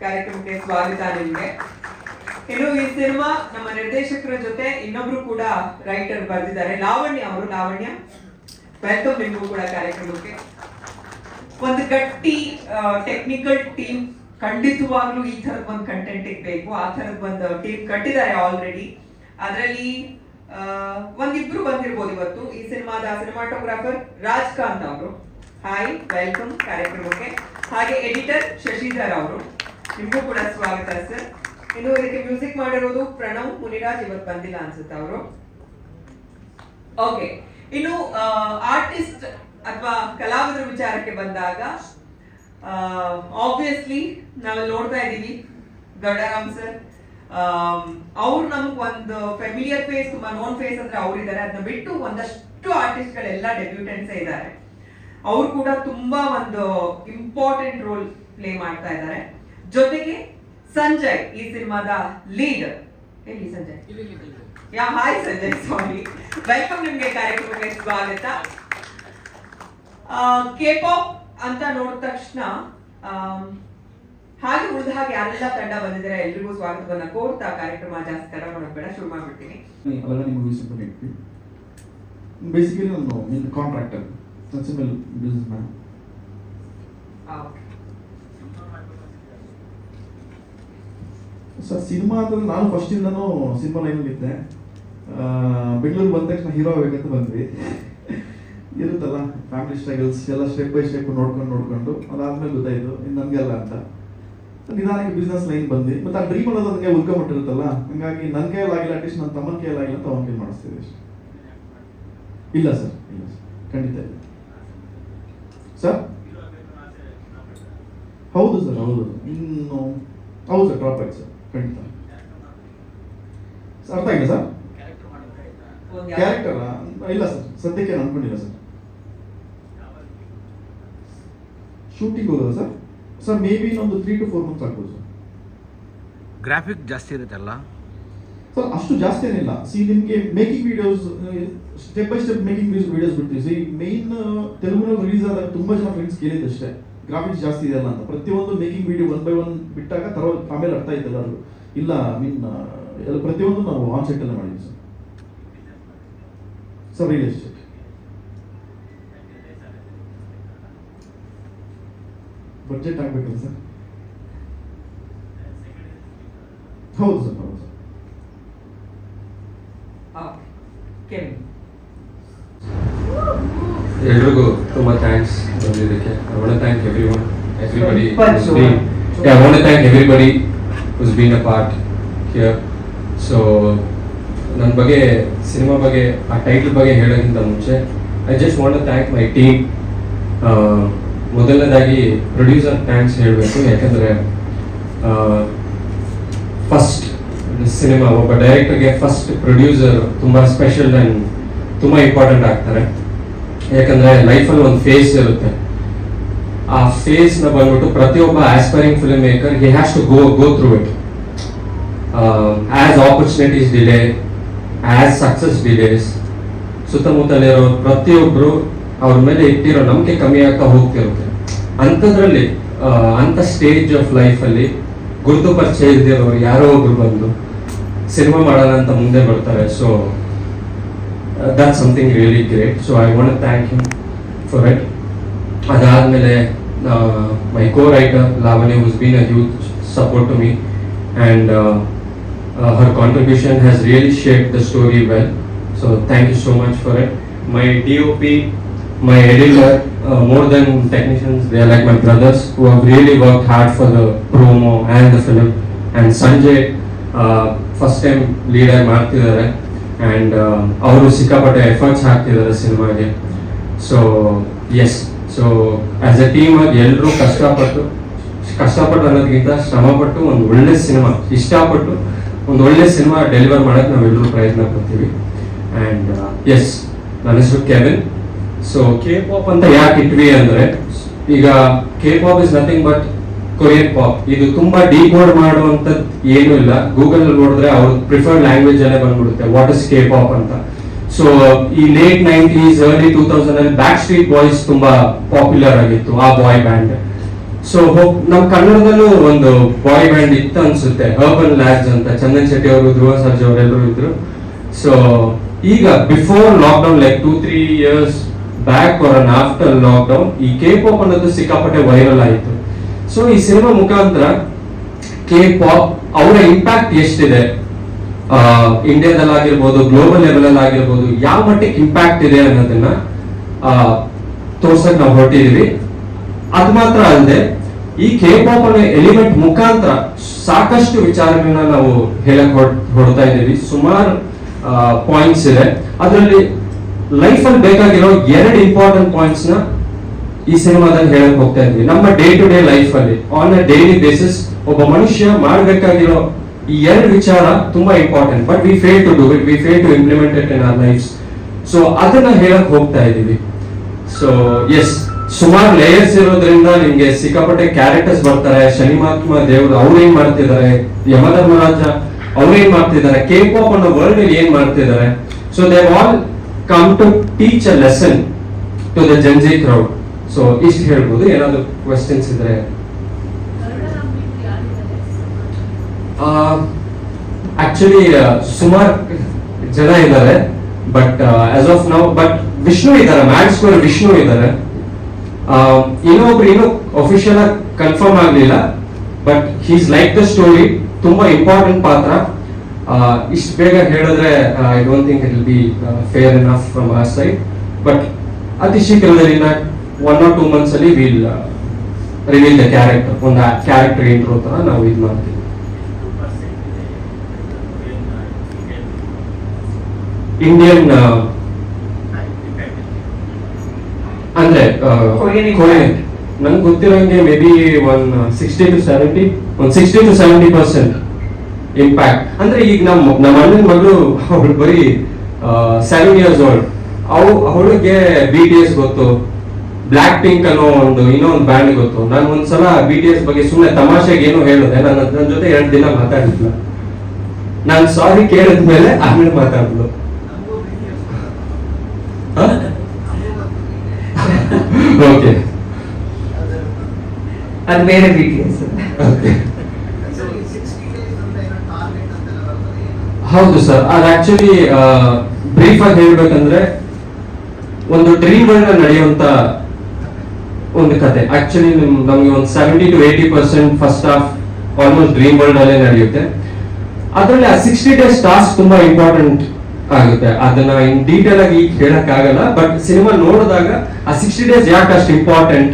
ಕಾರ್ಯಕ್ರಮಕ್ಕೆ ಸ್ವಾಗತ ನಿಮಗೆ. ಇನ್ನು ಈ ಸಿನಿಮಾ ನಮ್ಮ ನಿರ್ದೇಶಕರ ಜೊತೆ ಇನ್ನೊಬ್ರು ಕೂಡ ರೈಟರ್ ಬರೆದಿದ್ದಾರೆ, ಲಾವಣ್ಯ ಅವರು. ಲಾವಣ್ಯ, ವೆಲ್ಕಮ್ ನಿಮಗೂ ಕೂಡ ಕಾರ್ಯಕ್ರಮಕ್ಕೆ. ಒಂದು ಗಟ್ಟಿ ಟೆಕ್ನಿಕಲ್ ಟೀಮ್ ಖಂಡಿತವಾಗ್ಲೂ ಈ ತರದ ಒಂದು ಕಂಟೆಂಟ್ ಬೇಕು. ಆ ತರದ ಒಂದು ಟೀಮ್ ಕಟ್ಟಿದ್ದಾರೆ ಆಲ್ರೆಡಿ. ಅದರಲ್ಲಿ ಒಂದಿಬ್ರು ಬಂದಿರ್ಬೋದು ಇವತ್ತು. ಈ ಸಿನಿಮಾದ ಸಿನಿಮಾಟೋಗ್ರಾಫರ್ ರಾಜ್ಕಾಂತ್ ಅವರು. ಹಾಯ್, ವೆಲ್ಕಮ್ ಕಾರ್ಯಕ್ರಮಕ್ಕೆ. ಹಾಗೆ ಎಡಿಟರ್ ಶಶಿಧರ್ ಅವರು, ನಿಮಗೂ ಕೂಡ ಸ್ವಾಗತ ಸರ್. ಇನ್ನು ಇದಕ್ಕೆ ಮ್ಯೂಸಿಕ್ ಮಾಡಿರೋದು ಪ್ರಣವ್ ಮುನಿರಾಜ್, ಇವತ್ತು ಬಂದಿಲ್ಲ ಅನ್ಸುತ್ತೆ ಅವರು. ಓಕೆ, ಇನ್ನು ಆರ್ಟಿಸ್ಟ್ ಅಥವಾ ಕಲಾವಿದರ ವಿಚಾರಕ್ಕೆ ಬಂದಾಗ ಆಬ್ವಿಯಸ್ಲಿ ನಾವು ನೋಡ್ತಾ ಇದ್ದೀವಿ ಗೌಡರಾಮ್ ಸರ್. ಅವ್ರು ನಮ್ಗೆ ಒಂದು ಫೆಮಿಲಿಯರ್ ಫೇಸ್, ತುಂಬಾ ನೋನ್ ಫೇಸ್ ಅಂದ್ರೆ ಅವ್ರಿದ್ದಾರೆ. ಅದನ್ನ ಬಿಟ್ಟು ಒಂದಷ್ಟು ಆರ್ಟಿಸ್ಟ್ ಗಳೆಲ್ಲ ಡೆಬ್ಯೂಟೆಂಟ್ಸ್ ಇದ್ದಾರೆ. ಅವ್ರು ಕೂಡ ತುಂಬಾ ಒಂದು ಇಂಪಾರ್ಟೆಂಟ್ ರೋಲ್ ಪ್ಲೇ ಮಾಡ್ತಾ ಇದ್ದಾರೆ. ಜೊತೆಗೆ ಸಂಜಯ್ ಈ ಸಿನಿಮಾದ ಲೀಡ್. ಎಲ್ಲಿ ಸಂಜಯ್? ಯಾ, ಹಾಯ್ ಸಂಜಯ್, ಸಾರಿ. ವೆಲ್ಕಮ್ ನಿಮ್ಗೆ ಕಾರ್ಯಕ್ರಮಕ್ಕೆ ಸ್ವಾಗತ. ಕೆ-ಪಾಪ್ ಅಂತ ನೋಡಿದ ತಕ್ಷಣ ಹಾಗೆ ಉಳಿದ ಹಾಗೆ ಯಾರೆಲ್ಲ ತಂಡ ಬಂದಿದ್ದಾರೆ ಎಲ್ರಿಗೂ ಸ್ವಾಗತವನ್ನ ಕೋರ್ತಾ ಕಾರ್ಯಕ್ರಮ ಜಾಸ್ತಿ ತಡ ಮಾಡೋದು ಬೇಡ, ಶುರು ಮಾಡ್ಬಿಡ್ತೀನಿ. ಅವೆಲ್ಲ ನಿಮ್ಮ ಮೂವೀಸ್ ಬೇಸಿಕಲಿ ನಾನು contractor, simple business man. Sir, cinema ಅಂದ್ರೆ ನಾನು ಫಸ್ಟ್ ಇಂದನೂ ಸಿನಿಮಾ ಲೈನಲ್ಲಿ ಇದ್ದೆ. ಬೆಂಗಳೂರು ಬಂದ ತಕ್ಷಣ ಹೀರೋ ಆಗ್ಬೇಕಂತ ಬಂದ್ವಿ. ಇರುತ್ತಲ್ಲ ಫ್ಯಾಮಿಲಿ ಸ್ಟ್ರಗಲ್ಸ್ ಎಲ್ಲ ಸ್ಟೆಪ್ ಬೈ ಸ್ಟೆಪ್ ನೋಡ್ಕೊಂಡು ಅದಾದ್ಮೇಲೆ ಗೊತ್ತಾಯ್ತು ಇನ್ನು ನನಗೆಲ್ಲ ಅಂತ. ನಿಧಾನಕ್ಕೆ ಬಿಸ್ನೆಸ್ ಲೈನ್ ಬಂದ್ವಿ. ಮತ್ತೆ ಆ ಡ್ರೀಮ್ ಅನ್ನೋದು ನನಗೆ ಉಳ್ಕೊಂಬಿಟ್ಟಿರುತ್ತಲ್ಲ, ಹಂಗಾಗಿ ನನ್ನ ಕೈಯಲ್ಲಾಗಿಲ್ಲ, ಅಟ್ಲೀಸ್ಟ್ ನನ್ನ ತಮ್ಮನ ಕೈಯಲ್ಲಾಗಿಲ್ಲ ಅಂತ ಅವನ ಕೈ ಮಾಡಿಸ್ತೀವಿ ಅಷ್ಟೇ. ಇಲ್ಲ ಸರ್, ಇಲ್ಲ ಸರ್, ಖಂಡಿತ ಇಲ್ಲ ಸರ್. ಹೌದು ಸರ್, ಹೌದು. ಇನ್ನು ಹೌದು ಸರ್, ಡ್ರಾಪ್ ಆಯ್ತು ಸರ್, ಖಂಡಿತ. ಅರ್ಥ ಆಗಿಲ್ಲ ಸರ್? ಕ್ಯಾರೆಕ್ಟರ್ ಇಲ್ಲ ಸರ್, ಸದ್ಯಕ್ಕೆ ನಾನು ಅನ್ಕೊಂಡಿಲ್ಲ ಸರ್. ಶೂಟಿಂಗ್ ಹೋಗೋದು ಸರ್? ಸರ್, ಮೇ ಬಿ ಇನ್ನೊಂದು 3 to 4 months ಆಗ್ಬೋದು ಸರ್. ಗ್ರಾಫಿಕ್ ಜಾಸ್ತಿ ಇರುತ್ತಲ್ಲ ಸರ್? ಅಷ್ಟು ಜಾಸ್ತಿ ಏನಿಲ್ಲ. ಸಿ, ನಿಮಗೆ making videos step by step making videos ಬಿಡ್ತೀವಿ. ಸಿ, ಮೇನ್ ತೆಲುಗುನಲ್ಲಿ ರಿಲೀಸ್ ಆದಾಗ ತುಂಬ ಜನ ಫ್ರೆಂಡ್ಸ್ ಕೇಳಿದ್ದಷ್ಟೇ ಗ್ರಾಫಿಕ್ಸ್ ಜಾಸ್ತಿ ಇದೆಯಲ್ಲ ಅಂತ. ಪ್ರತಿಯೊಂದು ಮೇಕಿಂಗ್ ವಿಡಿಯೋ 1 by 1 ಬಿಟ್ಟಾಗ ಆಮೇಲೆ ಅರ್ಥ ಆಯ್ತು ಎಲ್ಲರೂ. ಇಲ್ಲ, ಎಲ್ಲ ಪ್ರತಿಯೊಂದು ನಾವು ಆನ್ ಸೆಟ್ ಅಲ್ಲೇ ಮಾಡಿದ್ವಿ sir. Sir, real estate. Budget ಆಗ್ಬೇಕಲ್ಲ ಸರ್? ಹೌದು ಸರ್, ಹೌದು ಸರ್. ಎಲ್ರಿಗೂ ತುಂಬಾ ಥ್ಯಾಂಕ್ಸ್ ಬಂದಿದ್ದಕ್ಕೆ. I want to thank everybody who's been a part here. So ನನ್ನ ಬಗ್ಗೆ, ಸಿನಿಮಾ ಬಗ್ಗೆ, ಆ ಟೈಟಲ್ ಬಗ್ಗೆ ಹೇಳೋಕ್ಕಿಂತ ಮುಂಚೆ I just want to thank my team. ಮೊದಲನೇದಾಗಿ ಪ್ರೊಡ್ಯೂಸರ್ ಥ್ಯಾಂಕ್ಸ್ ಹೇಳಬೇಕು. ಯಾಕಂದರೆ ಫಸ್ಟ್ ಸಿನಿಮಾ ಒಬ್ಬ ಡೈರೆಕ್ಟರ್ಗೆ ಫಸ್ಟ್ ಪ್ರೊಡ್ಯೂಸರ್ ತುಂಬ ಸ್ಪೆಷಲ್ ಆ್ಯಂಡ್ ತುಂಬ ಇಂಪಾರ್ಟೆಂಟ್ ಆಗ್ತಾರೆ. ಯಾಕಂದರೆ ಲೈಫಲ್ಲಿ ಒಂದು ಫೇಸ್ ಇರುತ್ತೆ. ಆ ಫೇಸ್ನ ಬಂದ್ಬಿಟ್ಟು ಪ್ರತಿಯೊಬ್ಬ aspiring film maker he has to go through it. As opportunities delay, as success delays, ಸುತ್ತಮುತ್ತಲಿರೋ ಪ್ರತಿಯೊಬ್ಬರು ಅವ್ರ ಮೇಲೆ ಇಟ್ಟಿರೋ ನಂಬಿಕೆ ಕಮ್ಮಿ ಆಗ್ತಾ ಹೋಗ್ತಿರುತ್ತೆ. ಅಂಥದ್ರಲ್ಲಿ ಅಂಥ ಸ್ಟೇಜ್ ಆಫ್ ಲೈಫಲ್ಲಿ ಗುರುತು ಪರಿಚಯ ಇದ್ದಿರೋರು ಯಾರೋ ಒಬ್ರು ಬಂದು ಸಿನಿಮಾ ಮಾಡೋಣ ಅಂತ ಮುಂದೆ ಬರ್ತಾರೆ. So that's something really great. So I want to thank him for it. ಅದಾದಮೇಲೆ my co writer Lavanya who's been a huge support to me and her contribution has really shaped the story well. So thank you so much for it. My DOP, my editor, more than technicians, they are like my brothers who have really worked hard for the promo and the film. And Sanjay, first time leader ಮಾಡ್ತಿದ್ದಾರೆ and ಅವರು ಸಿಕ್ಕಾಪಟ್ಟೆ efforts ಹಾಕ್ತಿದ್ದಾರೆ ಸಿನಿಮಾಗೆ. So yes, so as a team ಆಗಿ ಎಲ್ಲರೂ ಕಷ್ಟಪಟ್ಟು ಅನ್ನೋದಕ್ಕಿಂತ ಶ್ರಮಪಟ್ಟು ಒಂದು ಒಳ್ಳೆ ಸಿನಿಮಾ, ಇಷ್ಟಪಟ್ಟು ಒಂದು ಒಳ್ಳೆ ಸಿನಿಮಾ ಡೆಲಿವರ್ ಮಾಡೋಕ್ಕೆ ನಾವೆಲ್ಲರೂ ಪ್ರಯತ್ನ ಪಡ್ತೀವಿ. ಆ್ಯಂಡ್ ಎಸ್, ನನ್ನ ಹೆಸರು ಕೆವಿನ್. ಸೊ ಕೆ-ಪಾಪ್ ಅಂತ ಯಾಕೆ ಇಟ್ವಿ ಅಂದರೆ, ಈಗ K-pop is nothing but Korean pop. ಇದು ತುಂಬಾ ಡಿಕೋಡ್ ಮಾಡುವಂಥದ್ದು ಏನೂ ಇಲ್ಲ. ಗೂಗಲ್ ನೋಡಿದ್ರೆ ಅವ್ರ ಪ್ರಿಫರ್ಡ್ ಲ್ಯಾಂಗ್ವೇಜ್ ಅಲ್ಲೇ ಬಂದ್ಬಿಡುತ್ತೆ ವಾಟ್ ಇಸ್ ಕೆ-ಪಾಪ್ ಅಂತ. ಸೊ ಈ ಲೇಟ್ 90s early 2000 ಅಲ್ಲಿ ಬ್ಯಾಕ್ ಸ್ಟ್ರೀಟ್ ಬಾಯ್ಸ್ ತುಂಬಾ ಪಾಪ್ಯುಲರ್ ಆಗಿತ್ತು, ಆ ಬಾಯ್ ಬ್ಯಾಂಡ್. ಸೊ ನಮ್ ಕನ್ನಡದಲ್ಲೂ ಒಂದು ಬಾಯ್ ಬ್ಯಾಂಡ್ ಇತ್ತು ಅನ್ಸುತ್ತೆ, ಅರ್ಬನ್ ಲ್ಯಾಬ್ಸ್ ಅಂತ. ಚಂದನ್ ಶೆಟ್ಟಿ ಅವರು, ಧ್ರುವ ಸರ್ಜಾ ಅವರೆಲ್ಲರೂ ಇದ್ರು. ಸೊ ಈಗ before lockdown, like 2-3 years back or after lockdown, ಈ K-pop ಅನ್ನೋದು ಸಿಕ್ಕಾಪಟ್ಟೆ ವೈರಲ್ ಆಯಿತು. ಸೊ ಈ ಸಿನಿಮಾ ಮುಖಾಂತರ K-pop ಅವರ ಇಂಪ್ಯಾಕ್ಟ್ ಎಷ್ಟಿದೆ, ಇಂಡಿಯಾದಲ್ಲಾಗಿರ್ಬೋದು, ಗ್ಲೋಬಲ್ ಲೆವೆಲ್ ಅಲ್ಲಿ ಆಗಿರ್ಬೋದು, ಯಾವ ಮಟ್ಟಿಗೆ ಇಂಪ್ಯಾಕ್ಟ್ ಇದೆ ಅನ್ನೋದನ್ನ ತೋರ್ಸಕ್ ನಾವು ಹೊರಟಿದೀವಿ. ಅದು ಮಾತ್ರ ಅಲ್ಲದೆ ಈ K-pop ಅನ್ನೋ ಎಲಿಮೆಂಟ್ ಮುಖಾಂತರ ಸಾಕಷ್ಟು ವಿಚಾರಗಳನ್ನ ನಾವು ಹೇಳಕ್ ಹೊರಡ್ತಾ ಇದ್ದೀವಿ. ಸುಮಾರು ಪಾಯಿಂಟ್ಸ್ ಇದೆ. ಅದರಲ್ಲಿ ಲೈಫ್ ಅಲ್ಲಿ ಬೇಕಾಗಿರೋ 2 ಇಂಪಾರ್ಟೆಂಟ್ ಪಾಯಿಂಟ್ಸ್ ನ ಈ ಸಿನಿಮಾದಲ್ಲಿ ಹೇಳಕ್ ಹೋಗ್ತಾ ಇದ್ವಿ. ನಮ್ಮ ಡೇ ಟು ಡೇ ಲೈಫ್ ಅಲ್ಲಿ ಆನ್ ಅ ಡೈಲಿ ಬೇಸಿಸ್ ಒಬ್ಬ ಮನುಷ್ಯ ಮಾಡಬೇಕಾಗಿರೋ ಈ 2 ವಿಚಾರ ತುಂಬಾ important. But we fail to do it, we fail to implement it in our lives. So ಅದನ್ನ ಹೇಳಕ್ ಹೋಗ್ತಾ ಇದೀವಿ. ಸೊ ಎಸ್, ಸುಮಾರು ಲೇಯರ್ಸ್ ಇರೋದ್ರಿಂದ ನಿಮ್ಗೆ ಸಿಕ್ಕಾಪಟ್ಟೆ ಕ್ಯಾರೆಕ್ಟರ್ಸ್ ಬರ್ತಾರೆ. ಶನಿ ಮಹಾತ್ಮ ದೇವರು ಅವ್ರೇನ್ ಮಾಡ್ತಿದ್ದಾರೆ, ಯಮಧರ್ಮರಾಜ ಅವ್ರೇನ್ ಮಾಡ್ತಿದ್ದಾರೆ, K-pop ಅನ್ನೋ ವರ್ಲ್ಡ್ ಅಲ್ಲಿ ಏನ್ ಮಾಡ್ತಿದ್ದಾರೆ. So they all come to teach a lesson to the Gen Z crowd. So ಇಷ್ಟು ಹೇಳ್ಬೋದು. ಏನಾದ್ರು ಕ್ವೆಶ್ಚನ್ಸ್ ಇದ್ರೆ ಆಕ್ಚುಲಿ ಸುಮಾರು ಜನ ಇದ್ದಾರೆ. But as of now but Vishnu ಇದ್ದಾರೆ, ಮ್ಯಾಡ್ ಸ್ಕೋರ್ ವಿಷ್ಣು ಇದ್ದಾರೆ. ಇನ್ನೂ ಅಫಿಷಿಯಲ್ ಆಗಿ ಕನ್ಫರ್ಮ್ ಆಗ್ಲಿಲ್ಲ. But he's like the story, ತುಂಬಾ ಇಂಪಾರ್ಟೆಂಟ್ ಪಾತ್ರ. ಇಷ್ಟು ಬೇಗ ಹೇಳಿದ್ರೆ I don't think it will be fair enough from our side. But ಅತಿ ಶೀಘ್ರದಲ್ಲಿ 1 or 2 months ಅಲ್ಲಿ ವಿಲ್ ರಿವೀಲ್ ದ ಕ್ಯಾರೆಕ್ಟರ್. ಒಂದು ಕ್ಯಾರೆಕ್ಟರ್ ಇಂಟ್ರೋ ತರ ನಾವು ಇದು ಮಾಡ್ತೀವಿ. ಇಂಡಿಯನ್ ಅಂದ್ರೆ ನಂಗೆ ಗೊತ್ತಿರೋಂಗೆ ಮೇ ಬಿ 60 to 70% ಇಂಪ್ಯಾಕ್ಟ್. ಅಂದ್ರೆ ಈಗ ನಮ್ಮ ಅಣ್ಣನ ಮಗಳು, ಅವಳು ಬರೀ 7 years old. ಅವಳಿಗೆ BTS ಗೊತ್ತು, ಬ್ಲಾಕ್ ಪಿಂಕ್ ಅನ್ನೋ ಇನ್ನೊಂದು ಬ್ಯಾಂಡ್ ಗೊತ್ತು. ನಾನು ಒಂದ್ಸಲ BTS ಬಗ್ಗೆ ಸುಮ್ಮನೆ ತಮಾಷೆಗೆ ಏನೋ ಹೇಳಿದೆ. ನನ್ನ ಜೊತೆ 2 ದಿನ ಮಾತಾಡಿದ್ಲು. ನಾನು ಸಾರಿ ಕೇಳಿದ್ಮೇಲೆ ಆಮೇಲೆ ಮಾತಾಡಿದ್ಲು. ಓಕೆ, ಅದು ಬೇರೆ BTS. ಹೌದು ಸರ್. ಅದು ಆಕ್ಚುಲಿ ಬ್ರೀಫ್ ಆಗಿ ಹೇಳ್ಬೇಕಂದ್ರೆ ಒಂದು ಡ್ರೀಮ್ ವರ್ಲ್ಡ್ ನಡೆಯುವಂತ ಒಂದು ಕತೆ. ಆಕ್ಚುಲಿ ನಮ್ಗೆ ಒಂದು 70 to 80% first half almost dream world ಅಲ್ಲೇ ನಡೆಯುತ್ತೆ. ಅದರಲ್ಲಿ ಆ 60 days ಟಾಸ್ಕ್ ತುಂಬಾ ಇಂಪಾರ್ಟೆಂಟ್ ಆಗುತ್ತೆ. ಅದನ್ನ ಇನ್ ಡೀಟೇಲ್ ಆಗಿ ಹೇಳಕ್ ಆಗಲ್ಲ. ಬಟ್ ಸಿನಿಮಾ ನೋಡಿದಾಗ ಆ 60 days ಯಾಕೆ ಅಷ್ಟು ಇಂಪಾರ್ಟೆಂಟ್,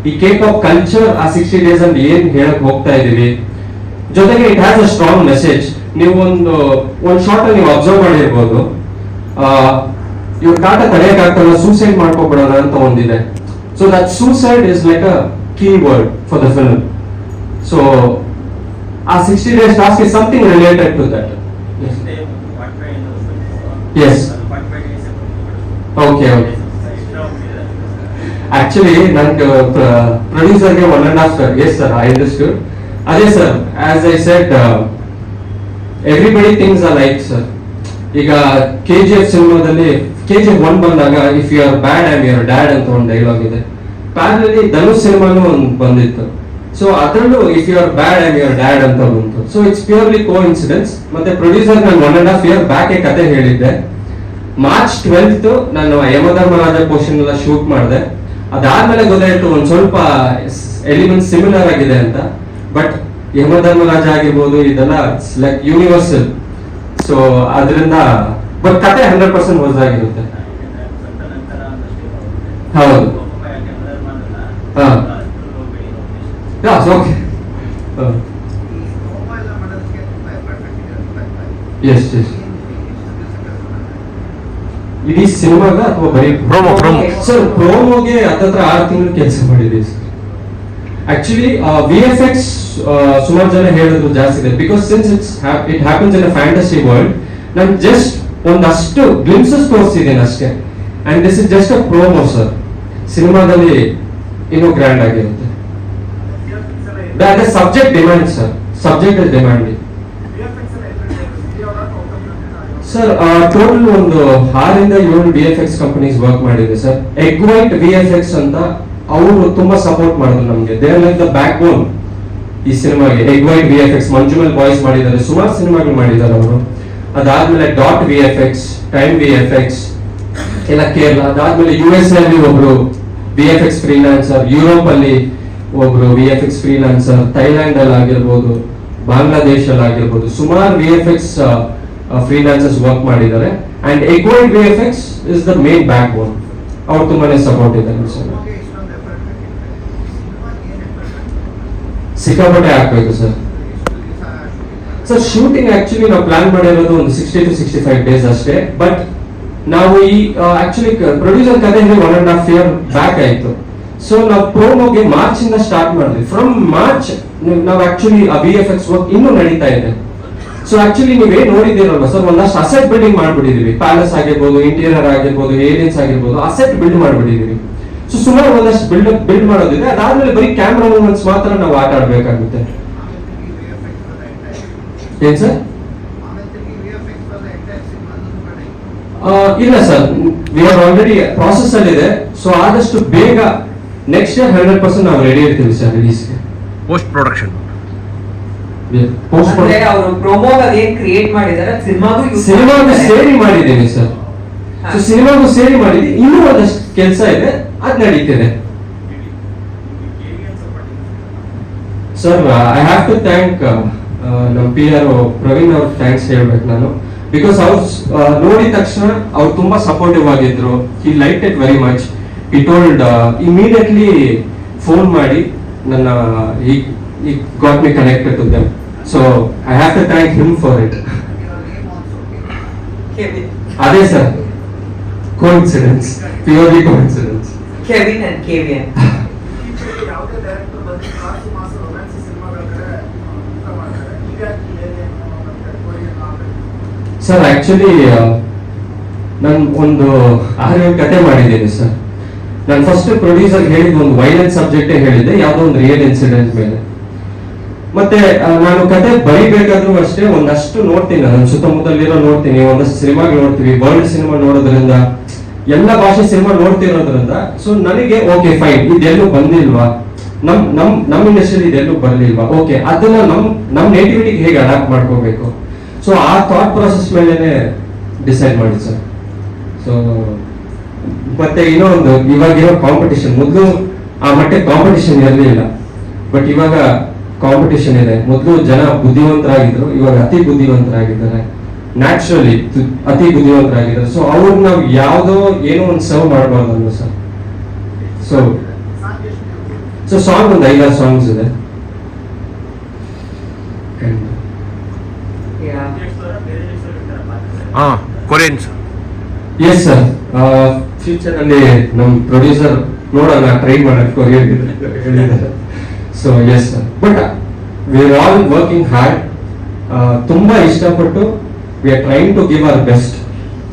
ಈ K-pop ಕಲ್ಚರ್ ಆ 60 days ಅಲ್ಲಿ ಏನ್ ಹೇಳಕ್ ಹೋಗ್ತಾ ಇದೀವಿ, ಜೊತೆಗೆ it has a strong message. ನೀವು ಒಂದು ಶಾರ್ಟ್ ಅಲ್ಲಿ ನೀವು ಅಬ್ಸರ್ವ್ ಮಾಡಿರ್ಬೋದು, ಇವ್ರ ಕಾಟ ತಡೆಯಕ್ಕಾಗ್ತಲ್ಲ, ಸೂಸೈಡ್ ಮಾಡ್ಕೊಬಿಡೋಣ ಅಂತ ಒಂದಿದೆ. So that suicide is like a key word for the film. So ಆ 60 days task is something related to that. Yes, okay okay. Actually ನನ್ಗೆ ಪ್ರೊಡ್ಯೂಸರ್ಗೆ 1.5 years. Yes sir, I understood. ಅದೇ sir, as I said, everybody things are like sir. ಈಗ KGF ಸಿನಿಮಾದಲ್ಲಿ KGF 1 ಬಂದಾಗ if you are bad I am your dad ಅಂತ ಒಂದು dialogue ಇದೆ. ಪ್ಯಾರಲಿ ಧನುಷ್ ಸಿನಿಮಾನು ಒಂದು ಬಂದಿತ್ತು. ಸೊ ಅದರಲ್ಲೂ if you are bad I am your dad ಅಂತ ಬಂತು. So it's purely coincidence. ಮತ್ತೆ ಪ್ರೊಡ್ಯೂಸರ್ ನಾನು 1.5 year ಬ್ಯಾಕ್ ಕತೆ ಹೇಳಿದ್ದೆ. March 12th ನಾನು ಯಮಧರ್ಮರಾಜ ಪೋರ್ಷನ್ ಎಲ್ಲ ಶೂಟ್ ಮಾಡಿದೆ. ಅದಾದ್ಮೇಲೆ ಗೊತ್ತಾಯ್ತು ಒಂದ್ ಸ್ವಲ್ಪ ಎಲಿಮೆಂಟ್ ಸಿಮಿಲರ್ ಆಗಿದೆ ಅಂತ. ಬಟ್ ಯಮಧರ್ಮರಾಜ ಆಗಿರ್ಬೋದು, ಇದೆಲ್ಲ ಲೈಕ್ ಯೂನಿವರ್ಸಲ್. ಸೊ ಅದರಿಂದ ಬಟ್ ಕತೆ 100% ಹೊಸದಾಗಿರುತ್ತೆ. ಹೌದು, ಓಕೆ. S S. ಇಡೀ ಸಿನಿಮಾಗ ಅಥವಾ ಬರೀ ಪ್ರೋಮೋ ಸರ್? ಪ್ರೋಮೋಗೆ 6 ತಿಂಗಳು ಕೆಲಸ ಮಾಡಿದ್ದೀವಿ ಸರ್. ಆಕ್ಚುಲಿ VFX ಸುಮಾರು ಜನ ಹೇಳಿದ್ರು ಜಾಸ್ತಿ ಇದೆ. Because since it happens in a fantasy world, ನಾನು ಜಸ್ಟ್ ಒಂದಷ್ಟು ಗ್ಲಿಮ್ಸಸ್ ತೋರಿಸಿದ್ದೀನಿ ಅಷ್ಟೇ. And this is just a promo sir. ಸಿನಿಮಾದಲ್ಲಿ ಇನ್ನೂ ಗ್ರ್ಯಾಂಡ್ ಆಗಿರುತ್ತೆ. Subject demand sir, subject is demanding sir. Total ಒಂದು 6 ಇಂದ 7 VFX ಕಂಪನೀಸ್ ವರ್ಕ್ ಮಾಡಿದೆ ಸರ್. ಎಗ್ ವೈಟ್ VFX ಅಂತ ಅವರು ತುಂಬಾ ಸಪೋರ್ಟ್ ಮಾಡಿದ್ರು ನಮ್ಗೆ. They are like the back ಬೋನ್ ಈ ಸಿನಿಮಾಗೆ. Egg white VFX, Manjummel boys ಮಾಡಿದ್ದಾರೆ, ಸುಮಾರು ಸಿನಿಮಾಗಳು ಮಾಡಿದ್ದಾರೆ ಅವರು. ಅದಾದ್ಮೇಲೆ ಡಾಟ್ VFX, ಟೈಮ್ VFX ಎಲ್ಲ ಕೇರಳ. ಅದಾದ್ಮೇಲೆ US ನಲ್ಲಿ ಒಬ್ರು VFX ಫ್ರೀಲಾನ್ಸರ್, ಯುರೋಪ್ ಅಲ್ಲಿ ಒಬ್ರು VFX ಫ್ರೀಲಾನ್ಸರ್, ಥೈಲ್ಯಾಂಡ್ ಅಲ್ಲಿ ಆಗಿರ್ಬೋದು, ಬಾಂಗ್ಲಾದೇಶ ಅಲ್ಲಿ ಆಗಿರ್ಬೋದು, ಸುಮಾರು VFX ಫ್ರೀಲಾನ್ಸರ್ಸ್ ವರ್ಕ್ ಮಾಡಿದ್ದಾರೆ. And egg white VFX is the main back ಬೋನ್. ಅವ್ರು ತುಂಬಾನೇ ಸಪೋರ್ಟ್ ಇದ್ದಾರೆ ಸರ್. ಸಿಕ್ಕಾಪಟ್ಟೆ ಹಾಕ್ಬೇಕು ಸರ್. ಸರ್ ಶೂಟಿಂಗ್ ಆಕ್ಚುಲಿ ನಾವು ಪ್ಲಾನ್ ಮಾಡಿರೋದು ಒಂದು 60 to 65 ಡೇಸ್ ಅಷ್ಟೇ. ಬಟ್ ನಾವು ಈ ಆಕ್ಚುಲಿ ಪ್ರೊಡ್ಯೂಸರ್ ಕಥೆ 1.5 year ಬ್ಯಾಕ್ ಆಯ್ತು. ಸೊ ನಾವು ಪ್ರೋಮೋಗೆ ಮಾರ್ಚ್ ಇಂದ ಸ್ಟಾರ್ಟ್ ಮಾಡಿದ್ವಿ. ಫ್ರಮ್ ಮಾರ್ಚ್ ನಾವು ಆಕ್ಚುಲಿ ಆ VFX ವರ್ಕ್ ಇನ್ನೂ ನಡೀತಾ ಇದೆ. ಸೊ ಆಕ್ಚುಲಿ ನೀವೇ ನೋಡಿದ್ದೀರಲ್ವಾ ಸರ್, ಒಂದಷ್ಟು ಅಸೆಟ್ ಬಿಲ್ಡಿಂಗ್ ಮಾಡ್ಬಿಟ್ಟಿದೀವಿ. ಪ್ಯಾಲೇಸ್ ಆಗಿರ್ಬೋದು, ಇಂಟೀರಿಯರ್ ಆಗಿರ್ಬೋದು, ಏರಿಯನ್ಸ್ ಆಗಿರ್ಬೋದು, ಅಸೆಟ್ ಬಿಲ್ಡ್ ಮಾಡ್ಬಿಟ್ಟಿದೀವಿ. ಸೊ ಸುಮಾರು ಒಂದಷ್ಟು ಬಿಲ್ಡ್ ಮಾಡೋದಿದೆ. ಅದಾದ್ಮೇಲೆ ಬರೀ ಕ್ಯಾಮ್ರಾ ಮೂವ್ಮೆಂಟ್ಸ್ ಮಾತ್ರ ನಾವು ಆಟ ಆಡ್ಬೇಕಾಗುತ್ತೆ. ಏನ್ ಸರ್? ಇಲ್ಲ sir, we are already process ಅಲ್ಲಿ ಇದೆ. ಸೊ ಆದಷ್ಟು ಬೇಗ ನೆಕ್ಸ್ಟ್ ಇಯರ್ 100% ನಾವು ರೆಡಿ ಇರ್ತೀವಿ ಸರ್ ರಿಲೀಸ್ಗೆ. ಪೋಸ್ಟ್ ಪ್ರೊಡಕ್ಷನ್ ಅಂದ್ರೆ ಅವರು ಪ್ರೊಮೋಗ್ ಅದೇನ್ ಕ್ರಿಯೇಟ್ ಮಾಡಿದಾರೆ ಸಿನಿಮಾಗೂ ಸೇರಿ ಮಾಡಿದ್ದೀನಿ ಸರ್. ಸೊ ಸಿನಿಮಾಗೂ ಸೇರಿ ಮಾಡಿದ್ದೀನಿ. ಇನ್ನೂ ಒಂದಷ್ಟು ಕೆಲಸ ಇದೆ, ಅದ್ ನಡೀತಿದೆ sir. I have to thank ನಮ್ಮ PR ಪ್ರವೀಣ್ ಅವ್ರಿಗೆ ಥ್ಯಾಂಕ್ಸ್ ಹೇಳ್ಬೇಕು ನಾನು. ಬಿಕಾಸ್ ಅವ್ರು ನೋಡಿದ ತಕ್ಷಣ ಅವ್ರು ತುಂಬಾ ಸಪೋರ್ಟಿವ್ ಆಗಿದ್ರು. ಹಿ like it very much. He told immediately phone ಮಾಡಿ ನನ್ನ he got me connected to them. So I have to thank him for it. ಅದೇ sir, coincidence, purely coincidence. Kevin and Kevin. Sir actually ನಾನು ಒಂದು 6-7 ಕತೆ ಮಾಡಿದ್ದೀನಿ sir. ನಾನು first producer ಹೇಳಿದ ಒಂದು ವೈಲೆಂಟ್ ಸಬ್ಜೆಕ್ಟೇ ಹೇಳಿದ್ದೆ, ಯಾವುದೋ ಒಂದು ರಿಯಲ್ ಇನ್ಸಿಡೆಂಟ್ ಮೇಲೆ. ಮತ್ತೆ ನಾನು ಕತೆ ಬರಿಬೇಕಾದ್ರೂ ಅಷ್ಟೇ ಒಂದಷ್ಟು ನೋಡ್ತೀನಿ, ನನ್ನ ಸುತ್ತಮುತ್ತಲಿರೋ ನೋಡ್ತೀನಿ, ಒಂದಷ್ಟು ಸಿನಿಮಾಗಳು ನೋಡ್ತೀವಿ. ವರ್ಲ್ಡ್ ಸಿನಿಮಾ ನೋಡೋದ್ರಿಂದ, ಎಲ್ಲ ಭಾಷೆ ಸಿನಿಮಾ ನೋಡ್ತಿರೋದ್ರಿಂದ ಸೊ ನನಗೆ ಓಕೆ ಫೈನ್, ಇದೆಲ್ಲೂ ಬಂದಿಲ್ವಾ, ನಮ್ ಇಂಡಸ್ಟ್ರಿಯಲ್ಲಿ ಇದೆಲ್ಲೂ ಬರ್ಲಿಲ್ವಾ, ಓಕೆ ಅದನ್ನ ನಮ್ ನೇಟಿವಿಟಿಗೆ ಹೇಗೆ ಅಡಾಪ್ಟ್ ಮಾಡ್ಕೋಬೇಕು. ಸೊ ಆ ಥಾಟ್ ಪ್ರಾಸೆಸ್ ಮೇಲೆನೆ ಡಿಸೈಡ್ ಮಾಡಿ ಸರ್. ಸೊ ಮತ್ತೆ ಇನ್ನೊಂದು, ಇವಾಗಿರೋ ಕಾಂಪಿಟಿಷನ್, ಮೊದಲು ಆ ಮಟ್ಟಕ್ಕೆ ಕಾಂಪಿಟಿಷನ್ ಇರಲಿಲ್ಲ, ಬಟ್ ಇವಾಗ ಕಾಂಪಿಟಿಷನ್ ಇದೆ. ಮೊದಲು ಜನ ಬುದ್ಧಿವಂತರಾಗಿದ್ರು, ಇವಾಗ ಅತಿ ಬುದ್ಧಿವಂತರಾಗಿದ್ದಾರೆ. ನ್ಯಾಚುರಲಿ ಅತಿ ಬುದ್ಧಿವಂತರಾಗಿದ್ದಾರೆ. ಸೊ ಅವ್ರಿಗೆ ನಾವು ಯಾವುದೋ ಏನೋ ಒಂದು ಸರ್ವ್ ಮಾಡಬಾರ್ದು ಅಲ್ವ ಸರ್. ಸೊ ಸಾಂಗ್ ಒಂದು 5-6 ಸಾಂಗ್ಸ್ ಇದೆ. ಕೊರಿಯನ್ಸ್. ಎಸ್ ಸರ್, ಫ್ಯೂಚರ್ ಅಲ್ಲಿ ನಮ್ ಪ್ರೊಡ್ಯೂಸರ್ ನೋಡೋಣ, ಟ್ರೈ ಮಾಡಕ್ಕೆ ಕೊರಿಯನ್ ಹೇಳಿದ್ದಾರೆ. So yes sir, but we are all working hard. ತುಂಬಾ ಇಷ್ಟಪಟ್ಟು we are trying to give our best.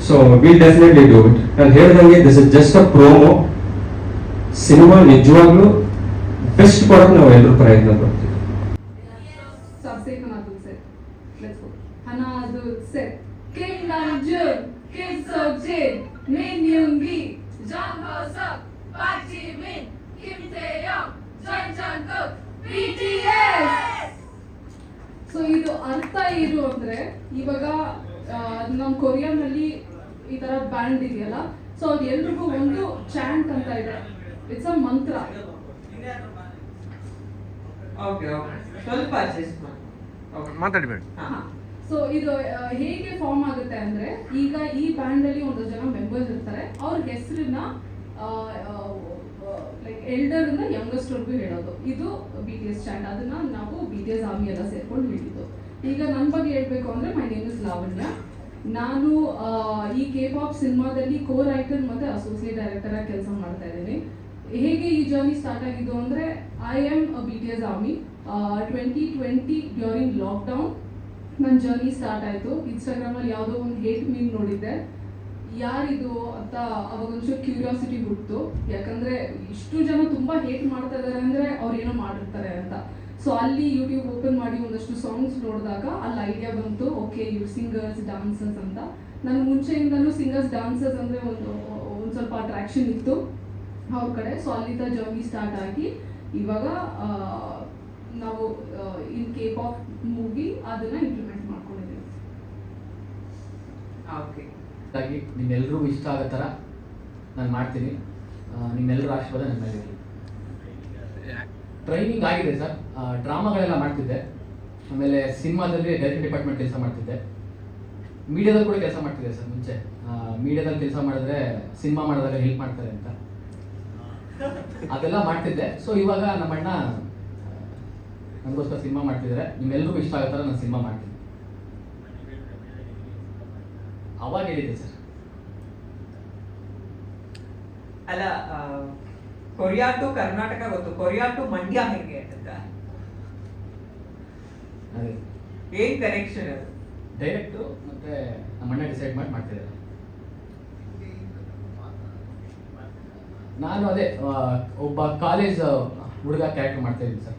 So will definitely do it. ನಾನು ಹೇಳ್ದಂಗೆ this is just a promo. Cinema ನಿಜವಾಗ್ಲೂ ಬೆಸ್ಟ್ ಕೊಡಕ್ಕೆ ನಾವು ಎಲ್ಲರೂ ಪ್ರಯತ್ನ ಪಡ್ತೀವಿ. ಸೊ ಇದು ಅರ್ಥ ಏನು ಅಂದ್ರೆ, ಇವಾಗ ನಮ್ ಕೊರಿಯನ್ ಅಲ್ಲಿ ಈ ತರ ಬ್ಯಾಂಡ್ ಇದೆಯಲ್ಲ, ಸೊ ಅದು ಎಲ್ರಿಗೂ ಒಂದು ಚಾಂಟ್ ಅಂತ ಇದೆ. ಇಟ್ಸ್ ಅ ಮಂತ್ರ. ಮಾತಾಡಬೇಡಿ. ಸೊ ಇದು ಹೇಗೆ ಫಾರ್ಮ್ ಆಗುತ್ತೆ ಅಂದ್ರೆ, ಈಗ ಈ ಬ್ಯಾಂಡ್ ಅಲ್ಲಿ ಒಂದಷ್ಟು ಜನ ಮೆಂಬರ್ಸ್ ಇರ್ತಾರೆ. ಅವ್ರ ಹೆಸರನ್ನ ಲೈಕ್ ಎಲ್ಡರ್ ಇಂದ ಯಂಗೆಸ್ಟ್ ವರ್ಗೂ ಹೇಳೋದು. ಇದು BTS ಚಾಂಟ್. ಅದನ್ನ ನಾವು BTS ಆರ್ಮಿ ಎಲ್ಲ ಸೇರ್ಕೊಂಡು ಹೇಳಿದ್ದು. ಈಗ ನನ್ನ ಬಗ್ಗೆ ಹೇಳ್ಬೇಕು ಅಂದ್ರೆ, ಮೈ ನೇಮ್ ಇಸ್ ಲಾವಣ್ಯ. ನಾನು ಈ K-pop ಸಿನಿಮಾದಲ್ಲಿ ಕೋ ರೈಟರ್ ಮತ್ತೆ ಅಸೋಸಿಯೇಟ್ ಡೈರೆಕ್ಟರ್ ಆಗಿ ಕೆಲಸ ಮಾಡ್ತಾ ಇದ್ದೀನಿ. ಹೇಗೆ ಈ ಜರ್ನಿ ಸ್ಟಾರ್ಟ್ ಆಗಿದ್ದು ಅಂದ್ರೆ, I am BTS army. 2020 during lockdown ನನ್ನ ಜರ್ನಿ ಸ್ಟಾರ್ಟ್ ಆಯಿತು. ಇನ್ಸ್ಟಾಗ್ರಾಮಲ್ಲಿ ಯಾವುದೋ ಒಂದು ಹೇಟ್ ಮೀಮ್ ನೋಡಿದ್ದೆ, ಯಾರಿದು ಅಂತ ಅವಾಗ ಒಂಚೂರು ಕ್ಯೂರಿಯಾಸಿಟಿ ಹುಟ್ಟಿತು. ಯಾಕಂದರೆ ಇಷ್ಟು ಜನ ತುಂಬ ಹೇಟ್ ಮಾಡ್ತಾ ಇದ್ದಾರೆ ಅಂದರೆ ಅವ್ರು ಏನೋ ಮಾಡಿರ್ತಾರೆ ಅಂತ. ಸೊ ಅಲ್ಲಿ ಯೂಟ್ಯೂಬ್ ಓಪನ್ ಮಾಡಿ ಒಂದಷ್ಟು ಸಾಂಗ್ಸ್ ನೋಡಿದಾಗ ಅಲ್ಲಿ ಐಡಿಯಾ ಬಂತು, ಓಕೆ ಇವ್ರು ಸಿಂಗರ್ಸ್ ಡಾನ್ಸರ್ಸ್ ಅಂತ. ನನಗೆ ಮುಂಚೆಯಿಂದಲೂ ಸಿಂಗರ್ಸ್ ಡಾನ್ಸರ್ಸ್ ಅಂದರೆ ಒಂದು ಸ್ವಲ್ಪ ಅಟ್ರಾಕ್ಷನ್ ಇತ್ತು. ಅವ್ರ ಕಡೆ. ಸೊ ಅಲ್ಲಿಂದ ಜರ್ನಿ ಸ್ಟಾರ್ಟ್ ಆಗಿ ಇವಾಗ ನಾವು ಇನ್ ಕೇಪ್ ಆಫ್ ಮೂವಿ ಅದನ್ನ ಇಂಪ್ಲಿಮೆಂಟ್ ಮಾಡ್ಕೊಂಡಿದ್ದೀವಿ. ಓಕೆ, ಹಾಗಾಗಿ ನಿಮ್ಮೆಲ್ಲರಿಗೂ ಇಷ್ಟ ಆಗೋ ಥರ ನಾನು ಮಾಡ್ತೀನಿ. ನಿಮ್ಮೆಲ್ಲರ ಆಶೀರ್ವಾದ ನನ್ನ ಮೇಲೆ ಇರಲಿ. ಟ್ರೈನಿಂಗ್ ಆಗಿದೆ ಸರ್. ಡ್ರಾಮಾಗಳೆಲ್ಲ ಮಾಡ್ತಿದ್ದೆ, ಆಮೇಲೆ ಸಿನಿಮಾದಲ್ಲಿ ಡೈರೆಕ್ಟ್ ಡಿಪಾರ್ಟ್ಮೆಂಟ್ ಕೆಲಸ ಮಾಡ್ತಿದ್ದೆ, ಮೀಡಿಯಾದಲ್ಲಿ ಕೂಡ ಕೆಲಸ ಮಾಡ್ತಿದ್ದೆ ಸರ್. ಮುಂಚೆ ಮೀಡಿಯಾದಲ್ಲಿ ಕೆಲಸ ಮಾಡಿದ್ರೆ ಸಿನಿಮಾ ಮಾಡಿದಾಗ ಹೆಲ್ಪ್ ಮಾಡ್ತಾರೆ ಅಂತ ಅದೆಲ್ಲ ಮಾಡ್ತಿದ್ದೆ. ಸೊ ಇವಾಗ ನಮ್ಮ ಅಣ್ಣ ನನಗೋಸ್ಕರ ಸಿನಿಮಾ ಮಾಡ್ತಿದ್ದಾರೆ. ನಿಮ್ಮೆಲ್ಲರಿಗೂ ಇಷ್ಟ ಆಗೋ ಥರ ನಾನು ಸಿನಿಮಾ ಮಾಡ್ತೀನಿ. ಅವಾಗ ಹೇಳಿದ್ದೆ ಸರ್. ಅಲ್ಲ, ಕೊರಿಯಾ ಟು ಕರ್ನಾಟಕ ಗೊತ್ತು, ಕೊರಿಯಾ ಟು ಮಂಡ್ಯ ಹೆಂಗೆ ಅಂತ ಅದೇ ಏನ್ ಕನೆಕ್ಷನ್ ಅದು? ಡೈರೆಕ್ಟು ಮತ್ತೆ ನಮ್ಮ ಅಣ್ಣ ಡಿಸೈಡ್ ಮಾಡಿ ಮಾಡ್ತಿದ್ದಾರೆ. ನಾನು ಅದೇ ಒಬ್ಬ ಕಾಲೇಜ್ ಹುಡುಗ ಕ್ಯಾರೆಕ್ಟರ್ ಮಾಡ್ತಾ ಇದ್ದೀನಿ ಸರ್.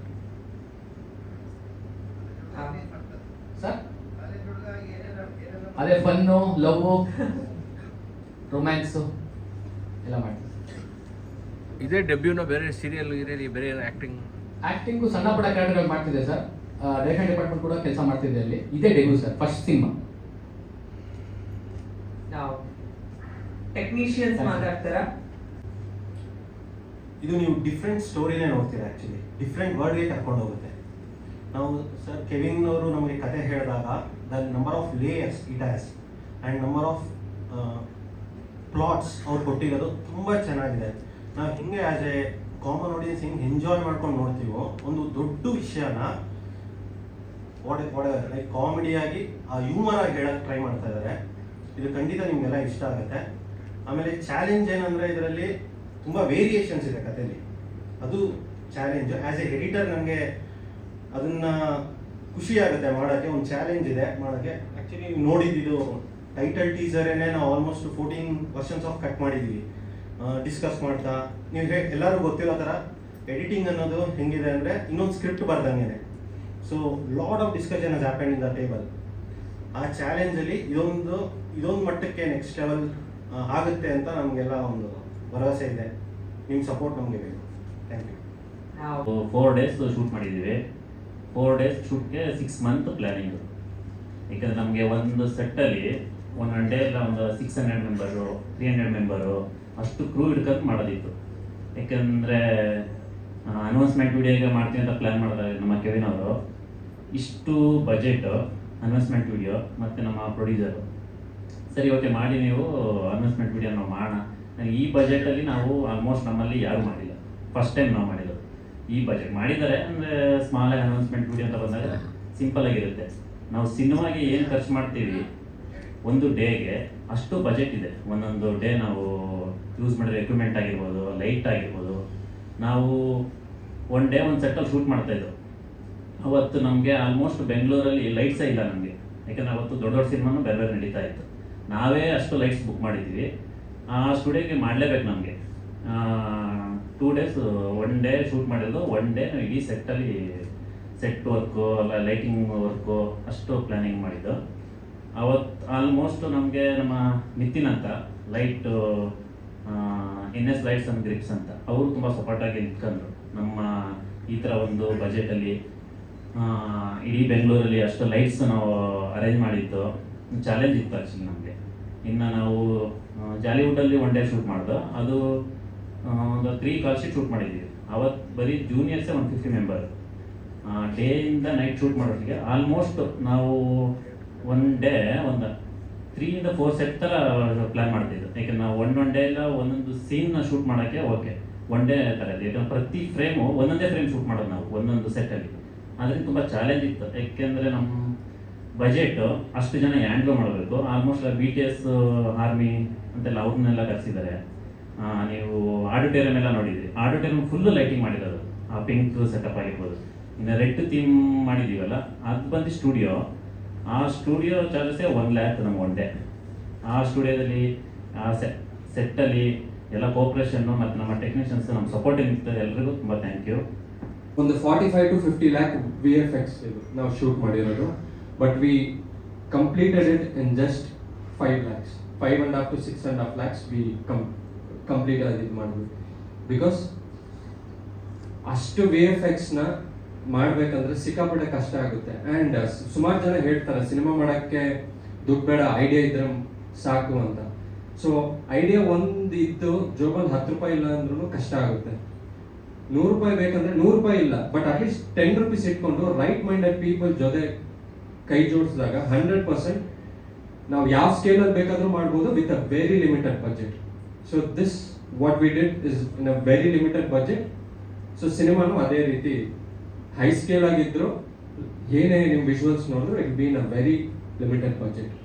ಸರ್ ಅದೇ ಫನ್ನು, ಲವ್, ರೊಮ್ಯಾನ್ಸು ಎಲ್ಲ ಮಾಡ್ತೀನಿ. ಇದೇ ಡೆಬ್ಯೂನ ಬೇರೆ ಸೀರಿಯಲ್ ಗಿರಿಯಲ್ ಬೇರೆ ಆ್ಯಕ್ಟಿಂಗ್? ಆ್ಯಕ್ಟಿಂಗು ಸಣ್ಣ ಪುಟ್ಟ ಕ್ಯಾರೆಕ್ಟರ್ ಮಾಡ್ತಿದ್ದೆ ಸರ್. ಡೈರೆಕ್ಷನ್ ಡಿಪಾರ್ಟ್ಮೆಂಟ್ ಕೂಡ ಕೆಲಸ ಮಾಡ್ತಿದ್ದೆ ಅಲ್ಲಿ. ಇದೇ ಡೆಬ್ಯೂ ಸರ್, ಫಸ್ಟ್ ಸಿನಿಮಾ. ನಾವು ಟೆಕ್ನಿಷಿಯನ್ಸ್ ಮಾತಾಡ್ತಾರಾ? ಇದು ನೀವು ಡಿಫ್ರೆಂಟ್ ಸ್ಟೋರಿನೇ ನೋಡ್ತೀರಾ. ಆ್ಯಕ್ಚುಲಿ ಡಿಫ್ರೆಂಟ್ ವರ್ಡ್ಗೆ ಕರ್ಕೊಂಡು ಹೋಗುತ್ತೆ. ನಾವು ಸರ್ ಕೆವಿನ್ ಅವರು ನಮಗೆ ಕತೆ ಹೇಳಿದಾಗ the number of layers it has and number of plots ಅವ್ರು ಕೊಟ್ಟಿರೋದು ತುಂಬ ಚೆನ್ನಾಗಿದೆ. ನಾವು ಹಿಂಗೆ ಆ್ಯಸ್ ಎ ಕಾಮನ್ ಆಡಿಯನ್ಸ್ ಹಿಂಗೆ ಎಂಜಾಯ್ ಮಾಡ್ಕೊಂಡು ನೋಡ್ತೀವೋ, ಒಂದು ದೊಡ್ಡ ವಿಷಯನ ಲೈಕ್ ಕಾಮಿಡಿಯಾಗಿ ಹ್ಯೂಮರ್ ಆಗಿ ಹೇಳಕ್ಕೆ ಟ್ರೈ ಮಾಡ್ತಾ ಇದ್ದಾರೆ. ಇದು ಖಂಡಿತ ನಿಮಗೆಲ್ಲ ಇಷ್ಟ ಆಗುತ್ತೆ. ಆಮೇಲೆ ಚಾಲೆಂಜ್ ಏನಂದರೆ ಇದರಲ್ಲಿ ತುಂಬ ವೇರಿಯೇಷನ್ಸ್ ಇದೆ ಕಥೆಯಲ್ಲಿ, ಅದು ಚಾಲೆಂಜು. ಆ್ಯಸ್ ಎ ಎಡಿಟರ್ ನನಗೆ ಅದನ್ನು ಖುಷಿ ಆಗುತ್ತೆ ಮಾಡೋಕ್ಕೆ. ಒಂದು ಚಾಲೆಂಜ್ ಇದೆ ಮಾಡೋಕ್ಕೆ. ಆ್ಯಕ್ಚುಲಿ ನೀವು ನೋಡಿದ್ದು ಟೈಟಲ್ ಟೀಸರೇನೆ ನಾವು ಆಲ್ಮೋಸ್ಟ್ 14 ವರ್ಷನ್ಸ್ ಆಫ್ ಕಟ್ ಮಾಡಿದ್ದೀವಿ ಡಿಸ್ಕಸ್ ಮಾಡ್ತಾ. ನೀವು ಎಲ್ಲರೂ ಗೊತ್ತಿರೋ ಥರ ಎಡಿಟಿಂಗ್ ಅನ್ನೋದು ಹೆಂಗಿದೆ ಅಂದರೆ ಇನ್ನೊಂದು ಸ್ಕ್ರಿಪ್ಟ್ ಬರ್ದಂಗೆ. So lot of discussion has happened in the table. ಆ ಚಾಲೆಂಜಲ್ಲಿ ಇದೊಂದು ಮಟ್ಟಕ್ಕೆ ನೆಕ್ಸ್ಟ್ ಲೆವೆಲ್ ಆಗುತ್ತೆ ಅಂತ ನಮಗೆಲ್ಲ ಒಂದು ಭರವಸೆ ಇದೆ. ನಿಮ್ಮ ಸಪೋರ್ಟ್ ನಮಗೆ ಬೇಕು. Thank you. 4 days ಶೂಟ್ ಮಾಡಿದ್ದೀವಿ. 4 days ಶೂಟ್ಗೆ 6 month ಪ್ಲ್ಯಾನಿಂಗು. ಯಾಕಂದರೆ ನಮಗೆ ಒಂದು ಸೆಟ್ಟಲ್ಲಿ ಒಂದೊಂದು ಡೇ ಎಲ್ಲ ಒಂದು 600 ಮೆಂಬರು 300 ಮೆಂಬರು ಅಷ್ಟು ಕ್ರೂ ಹಿಡ್ಕೊಂಡು ಮಾಡೋದಿತ್ತು. ಯಾಕಂದರೆ ಅನೌನ್ಸ್ಮೆಂಟ್ ವಿಡಿಯೋಗೆ ಮಾಡ್ತೀವಿ ಅಂತ ಪ್ಲ್ಯಾನ್ ಮಾಡಿದಾಗ ನಮ್ಮ ಕೆವಿನ್ ಅವರು ಇಷ್ಟು ಬಜೆಟು ಅನೌನ್ಸ್ಮೆಂಟ್ ವಿಡಿಯೋ ಮತ್ತು ನಮ್ಮ ಪ್ರೊಡ್ಯೂಸರು ಸರಿ ಓಕೆ ಮಾಡಿ ನೀವು ಅನೌನ್ಸ್ಮೆಂಟ್ ವಿಡಿಯೋ ನಾವು ಮಾಡೋಣ. ಈ ಬಜೆಟಲ್ಲಿ ನಾವು ಆಲ್ಮೋಸ್ಟ್ ನಮ್ಮಲ್ಲಿ ಯಾರೂ ಮಾಡಿಲ್ಲ, ಫಸ್ಟ್ ಟೈಮ್ ನಾವು ಮಾಡಿರೋದು. ಈ ಬಜೆಟ್ ಮಾಡಿದ್ದಾರೆ ಅಂದರೆ ಸ್ಮಾಲ್ ಆಗಿ ಅನೌನ್ಸ್ಮೆಂಟ್ ವಿಡಿಯೋ ಅಂತ ಬಂದಾಗ ಸಿಂಪಲ್ ಆಗಿರುತ್ತೆ. ನಾವು ಸಿನಿಮಾಗೆ ಏನು ಖರ್ಚು ಮಾಡ್ತೀವಿ ಒಂದು ಡೇಗೆ ಅಷ್ಟು ಬಜೆಟ್ ಇದೆ. ಒಂದೊಂದು ಡೇ ನಾವು ಯೂಸ್ ಮಾಡಿರೋ ಎಕ್ವಿಪ್ಮೆಂಟ್ ಆಗಿರ್ಬೋದು, ಲೈಟ್ ಆಗಿರ್ಬೋದು. ನಾವು ಒನ್ ಡೇ ಒಂದು ಸೆಟ್ಟಲ್ಲಿ ಶೂಟ್ ಮಾಡ್ತಾಯಿದ್ದೆವು. ಅವತ್ತು ನಮಗೆ ಆಲ್ಮೋಸ್ಟ್ ಬೆಂಗಳೂರಲ್ಲಿ ಲೈಟ್ಸೇ ಇಲ್ಲ ನಮಗೆ. ಯಾಕಂದರೆ ಅವತ್ತು ದೊಡ್ಡ ದೊಡ್ಡ ಸಿನಿಮಾನು ಬೇರೆ ಬೇರೆ ನಡೀತಾ ಇತ್ತು. ನಾವೇ ಅಷ್ಟು ಲೈಟ್ಸ್ ಬುಕ್ ಮಾಡಿದ್ದೀವಿ. ಆ ಸ್ಟುಡಿಯೋಗೆ ಮಾಡಲೇಬೇಕು ನಮಗೆ. 2 days, 1 day ಶೂಟ್ ಮಾಡಿರೋದು. 1 day ಇಡೀ ಸೆಟ್ಟಲ್ಲಿ ಸೆಟ್ ವರ್ಕು ಅಲ್ಲ ಲೈಟಿಂಗ್ ವರ್ಕು ಅಷ್ಟು ಪ್ಲ್ಯಾನಿಂಗ್ ಮಾಡಿದ್ದು. ಅವತ್ತು ಆಲ್ಮೋಸ್ಟ್ ನಮಗೆ ನಮ್ಮ ನಿತಿನ್ ಅಂತ light NS lights and grips ಅಂತ ಅವರು ತುಂಬ ಸಪೋರ್ಟಾಗಿ ನಿಂತ್ಕೊಂಡ್ರು. ನಮ್ಮ ಈ ಥರ ಒಂದು ಬಜೆಟಲ್ಲಿ ಇಡೀ ಬೆಂಗಳೂರಲ್ಲಿ ಅಷ್ಟು ಲೈಟ್ಸ್ ನಾವು ಅರೇಂಜ್ ಮಾಡಿದ್ದು ಚಾಲೆಂಜ್ ಇತ್ತು ಆ್ಯಕ್ಚುಲಿ ನಮಗೆ. ಇನ್ನು ನಾವು ಜಾಲಿವುಡ್ಡಲ್ಲಿ 1 day ಶೂಟ್ ಮಾಡ್ದು. ಅದು ಒಂದು 3 ಕಾಲ್ ಶೀಟ್ ಶೂಟ್ ಮಾಡಿದ್ದೀವಿ. ಅವತ್ತು ಬರೀ ಜೂನಿಯರ್ಸೇ 150 ಮೆಂಬರ್. ಡೇಯಿಂದ ನೈಟ್ ಶೂಟ್ ಮಾಡೋರಿಗೆ ಆಲ್ಮೋಸ್ಟ್ ನಾವು 1 day ಒಂದು 3 ಇಂದ 4 ಸೆಟ್ ಥರ ಪ್ಲ್ಯಾನ್ ಮಾಡ್ತಿದ್ದು. ಯಾಕೆಂದ್ರೆ ನಾವು ಒಂದೊಂದು ಡೇ ಎಲ್ಲ ಒಂದೊಂದು ಸೀನ್ನ ಶೂಟ್ ಮಾಡೋಕ್ಕೆ ಓಕೆ 1 day ಥರ ಇದೆ. ಯಾಕಂದ್ರೆ ಪ್ರತಿ ಫ್ರೇಮು ಒಂದೊಂದೇ ಫ್ರೇಮ್ ಶೂಟ್ ಮಾಡೋದು ನಾವು ಒಂದೊಂದು ಸೆಟ್ಟಲ್ಲಿ. ಅದರಿಂದ ತುಂಬ ಚಾಲೆಂಜ್ ಇತ್ತು. ಯಾಕೆಂದರೆ ನಮ್ಮ ಬಜೆಟು ಅಷ್ಟು ಜನ ಹ್ಯಾಂಡ್ಲ್ ಮಾಡಬೇಕು. ಆಲ್ಮೋಸ್ಟ್ BTS ಆರ್ಮಿ ಅಂತೆಲ್ಲ ಅವ್ರನ್ನೆಲ್ಲ ಕರೆಸಿದ್ದಾರೆ. ನೀವು ಆಡಿಟೋರಿಯಂ ಎಲ್ಲ ನೋಡಿದ್ರಿ. ಆಡಿಟೋರಿಯಂ ಫುಲ್ಲು ಲೈಟಿಂಗ್ ಮಾಡಿರೋದು. ಆ ಪಿಂಕ್ ಸೆಟಪ್ ಆಗಿರ್ಬೋದು. ಇನ್ನು ರೆಡ್ ಥೀಮ್ ಮಾಡಿದ್ದೀವಲ್ಲ ಅದು ಬಂದು ಸ್ಟುಡಿಯೋ. ಆ ಸ್ಟುಡಿಯೋ ಚಾರ್ಜಸ್ಸೇ 1 lakh ನಮ್ಗೆ 1 day. ಆ ಸ್ಟುಡಿಯೋದಲ್ಲಿ ಆ ಸೆಟ್ಟಲ್ಲಿ ಎಲ್ಲ ಕೋಪ್ರೇಷನ್ನು ಮತ್ತು ನಮ್ಮ ಟೆಕ್ನಿಷಿಯನ್ಸ್ ನಮ್ಮ ಸಪೋರ್ಟಿಂಗ್ ಇರ್ತಾರೆ. ಎಲ್ರಿಗೂ ತುಂಬ ಥ್ಯಾಂಕ್ ಯು. ಒಂದು 45 to 50 lakh VFX ಇದು ನಾವು ಶೂಟ್ ಮಾಡಿರೋದು. But we completed it in just 5 lakhs. 5.5 to 6.5 lakhs V complete ಆಗಿ ಇದು ಮಾಡಿದ್ವಿ. ಬಿಕಾಸ್ ಅಷ್ಟು VFX-ನ ಮಾಡಬೇಕಂದ್ರೆ ಸಿಕ್ಕಾಪಟ್ಟೆ ಕಷ್ಟ ಆಗುತ್ತೆ. ಆ್ಯಂಡ್ ಸುಮಾರು ಜನ ಹೇಳ್ತಾರೆ ಸಿನಿಮಾ ಮಾಡೋಕ್ಕೆ ದುಡ್ಡು ಬೇಡ, ಐಡಿಯಾ ಇದ್ರೆ ಸಾಕು ಅಂತ. ಸೊ ಐಡಿಯಾ ಒಂದು ಇದ್ದು ಜೋಬಲ್ಲಿ 10 ರೂಪಾಯಿ ಇಲ್ಲ ಅಂದ್ರೂ ಕಷ್ಟ ಆಗುತ್ತೆ. 100 ರೂಪಾಯಿ ಬೇಕಂದ್ರೆ 100 ರೂಪಾಯಿ ಇಲ್ಲ, ಬಟ್ ಅಟ್ಲೀಸ್ಟ್ 10 ರೂಪೀಸ್ ಇಟ್ಕೊಂಡು ರೈಟ್ ಮೈಂಡೆಡ್ ಪೀಪಲ್ ಜೊತೆ ಕೈ ಜೋಡಿಸಿದಾಗ 100% ನಾವು ಯಾವ ಸ್ಕೇಲಲ್ಲಿ ಬೇಕಾದರೂ ಮಾಡ್ಬೋದು with a very limited budget. So this what we did is in a very limited budget. So ಸಿನಿಮಾನು ಅದೇ ರೀತಿ ಹೈ ಸ್ಕೇಲ್ ಆಗಿದ್ರು ಏನೇ ನಿಮ್ಮ ವಿಜುವಲ್ಸ್ ನೋಡಿದ್ರು it be in a very limited budget.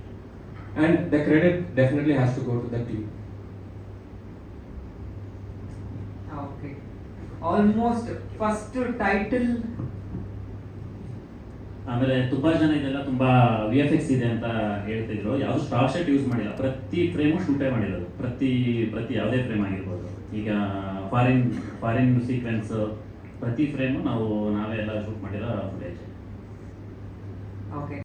And the credit definitely has to go to the team. Okay, almost first title. ಆಮೇಲೆ ತುಂಬಾ ಜನ ಇದೆಲ್ಲ ತುಂಬಾ VFX ಇದೆ ಅಂತ ಹೇಳ್ತಿದ್ರು. ಯಾವ್ದು ಸ್ಟಾರ್ ಶೆಟ್ ಯೂಸ್ ಮಾಡಿಲ್ಲ, ಪ್ರತಿ ಫ್ರೇಮು ಶೂಟೇ ಮಾಡಿರೋದು. ಪ್ರತಿ ಯಾವುದೇ ಫ್ರೇಮ್ ಆಗಿರ್ಬೋದು. ಈಗ ಫಾರಿನ್ ಸೀಕ್ವೆನ್ಸ್ ಪ್ರತಿ ಫ್ರೇಮು ನಾವೇ ಎಲ್ಲ ಶೂಟ್ ಮಾಡಿರೋ ಫುಟೇಜ್. ಓಕೆ.